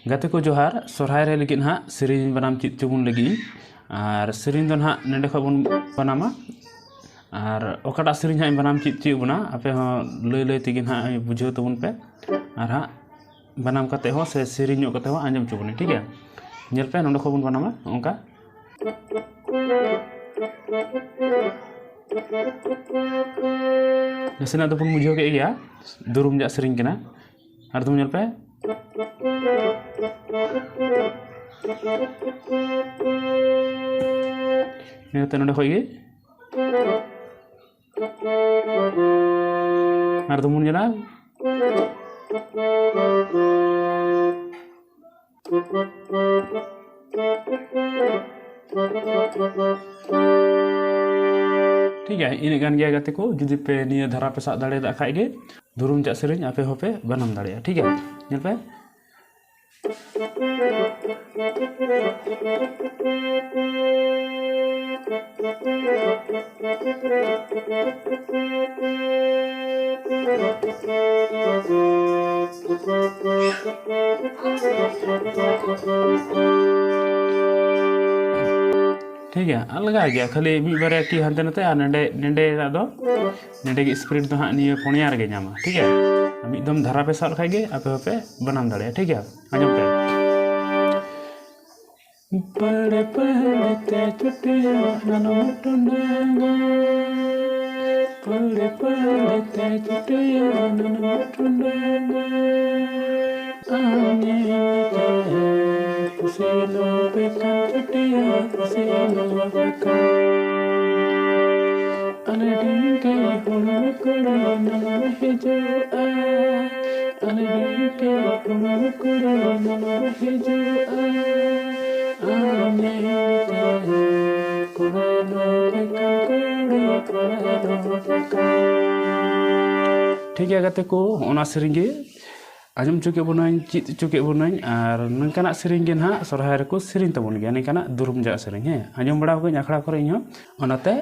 गाते को जोहार सोरहाय रे लगी हाँ सेरिंग बनाम चीज चुबुन लगी और सेरिंग दो हाँ नेंडे खबुन बनामा और ओकाटा सेरिंग हाँ बनाम चीज चुबुना आपे हाँ लय लय तिगिन हाँ बुझो तबुन पे और हाँ बनाम कते हो से सेरिंग ᱧᱚᱜ कते हो आंजम चुबुनी ठीक है नेल पे नोंडे खबुन बनामा ओंका नसेना तो बुन बुझो के गया दुरुम जा सेरिंग कना और तुम नेल पे ᱱᱤᱭᱟᱹᱛᱮ ᱱᱚᱰᱮ ᱠᱷᱚᱡ ᱜᱮ ᱟᱨ ᱫᱚᱢᱩᱱ ᱧᱮᱞᱟ ठीक है इन गान गया गाते को जुदी पे निया धारा पे साथ दाड़े दा खाए गे दुरुम जा सेरिंग आपे होपे बनाम दाड़े ठीक है नेल पे ठीक है अलग आ गया खाली मी बारे की हंते नते आ नंडे नंडे दो नंडे की स्प्रिट दो हां निये पुनिया रगे नामा ठीक है हम एकदम धारा पे साल खाएगे आपे होपे बनाम दाड़े ठीक है आंजम पे बड़े पहले ते चुटिया नानो टुंडंगा बड़े पहले ते चुटिया नानो टुंडंगा आने ते पुसेलो बेका चुटिया पुसेलो बेका अने डिंगे हुन कुड़ा नानो हिजो आ अने डिंगे हुन कुड़ा नानो हिजो आ ठीक है गाते को ओना सेरिंगे आजम चुके बुनाई चित चुके बुनाई और नंकाना सेरिंगे ना सोरहाय रको सेरिंग तबुन गया नंकाना दुरुम जा सेरिंग है आजम बड़ा को आखड़ा करे इहो ओनाते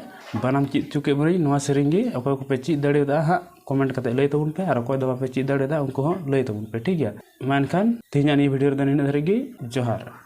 बनाम चित चुके बुनाई नोआ सेरिंगे अकोय को पे चित दड़े दा हा कमेंट कते लय तबुन पे और अकोय दबा पे चित दड़े दा उनको हो लय तबुन पे ठीक है मानखान तिहिना नि वीडियो रे दनिन धरगी जोहार